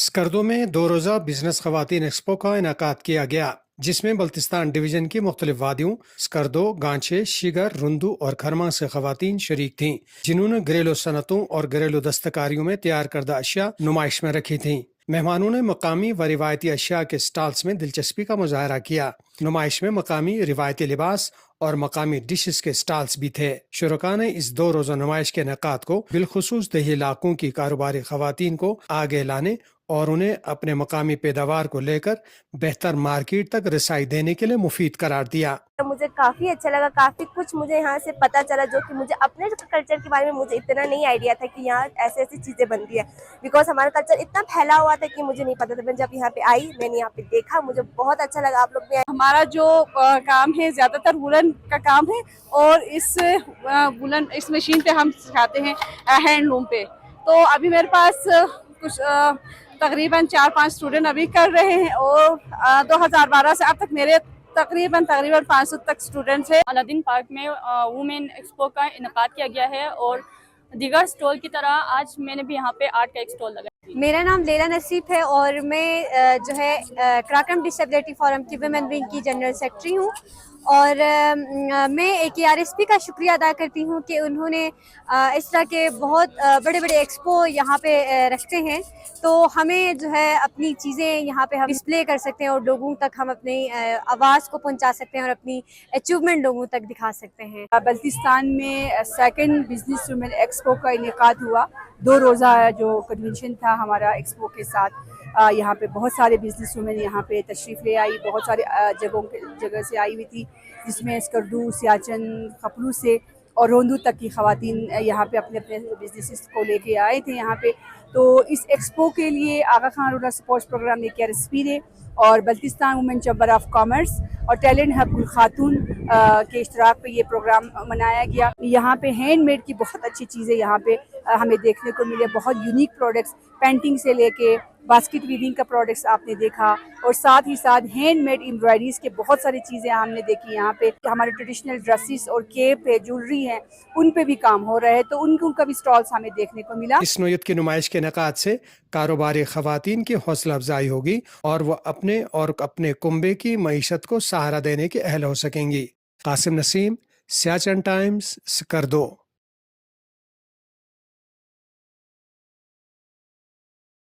اسکردو میں 2 روزہ بزنس خواتین ایکسپو کا انعقاد کیا گیا، جس میں بلتستان ڈویژن کی مختلف وادیوں اسکردو، گانچے، شیگر، رندو اور کھرما سے خواتین شریک تھیں، جنہوں نے گھریلو صنعتوں اور گھریلو دستکاریوں میں تیار کردہ اشیاء نمائش میں رکھی تھیں۔ مہمانوں نے مقامی و روایتی اشیاء کے سٹالز میں دلچسپی کا مظاہرہ کیا۔ نمائش میں مقامی روایتی لباس اور مقامی ڈشز کے سٹالز بھی تھے۔ شرکاء نے اس 2 روزہ نمائش کے انعقاد کو بالخصوص دیہی علاقوں کی کاروباری خواتین کو آگے لانے اور انہیں اپنے مقامی پیداوار کو لے کر بہتر مارکیٹ تک رسائی دینے کے لیے مفید قرار دیا۔ مجھے کافی اچھا لگا، کافی کچھ مجھے یہاں سے پتہ چلا جو کہ مجھے اپنے کلچر کے بارے میں مجھے اتنا نہیں آئیڈیا تھا کہ یہاں ایسے ایسی چیزیں بنتی ہیں، بیکاز ہمارا کلچر اتنا پھیلا ہوا تھا کہ مجھے نہیں پتا تھا۔ میں جب یہاں پہ آئی، میں نے یہاں پہ دیکھا، مجھے بہت اچھا لگا۔ آپ لوگ بھی ہمارا جو کام ہے زیادہ تر وولن کا کام ہے، اور اس مشین پہ ہم سکھاتے ہیں ہینڈ لوم پہ۔ تو ابھی میرے پاس کچھ تقریباً 4-5 اسٹوڈنٹ ابھی کر رہے ہیں، اور 2012 سے اب تک میرے تقریباً 500 تک اسٹوڈنٹس ہیں۔ الادین پارک میں وومن ایکسپو کا انعقاد کیا گیا ہے، اور دیگر اسٹال کی طرح آج میں نے بھی یہاں پہ آرٹ کا ایک اسٹال لگایا۔ میرا نام لیلا نصیب ہے، اور میں جو ہے کراکرم ڈسیبلٹی فورم کی ویمن ونگ کی جنرل سیکرٹری ہوں، اور میں AKRSP کا شکریہ ادا کرتی ہوں کہ انہوں نے اس طرح کے بہت بڑے بڑے ایکسپو یہاں پہ رکھتے ہیں، تو ہمیں جو ہے اپنی چیزیں یہاں پہ ہم ڈسپلے کر سکتے ہیں، اور لوگوں تک ہم اپنی آواز کو پہنچا سکتے ہیں اور اپنی اچیومنٹ لوگوں تک دکھا سکتے ہیں۔ بلتستان میں سیکنڈ بزنس ویمن ایکسپو کا انعقاد ہوا، 2 روزہ جو کنونشن تھا ہمارا ایکسپو کے ساتھ۔ یہاں پہ بہت سارے بزنس ویمن یہاں پہ تشریف لے آئی، بہت سارے جگہ سے آئی ہوئی تھی، جس میں اسکردو، سیاچن، خپلو سے اور روندو تک کی خواتین یہاں پہ اپنے اپنے بزنسز کو لے کے آئے تھے یہاں پہ۔ تو اس ایکسپو کے لیے Aga Khan rural supports programme AKRSP نے اور Baltistan women chamber of commerce اور ٹیلنٹ ہب الخاتون کے اشتراک پہ یہ پروگرام منایا گیا۔ یہاں پہ ہینڈ میڈ کی بہت اچھی چیزیں یہاں پہ ہمیں دیکھنے کو ملے، بہت یونیک پروڈکٹس، پینٹنگ سے لے کے باسکٹ ویونگ کا پروڈکٹس آپ نے دیکھا، اور ساتھ ہی ساتھ ہینڈ میڈ ایمبرائڈریز کے بہت ساری چیزیں ہم نے دیکھی یہاں پہ۔ ہمارے ٹریڈیشنل ڈریسز اور کیپ ہے، جولری ہیں، ان پہ بھی کام ہو رہا ہے، تو ان کا بھی سٹالز ہمیں دیکھنے کو ملا۔ اس نوعیت کی نمائش کے انعقاد سے کاروباری خواتین کی حوصلہ افزائی ہوگی اور وہ اپنے کنبے کی معیشت کو سہارا دینے کے اہل ہو سکیں گی۔ قاسم نسیم، سیاچن ٹائمز، اسکردو۔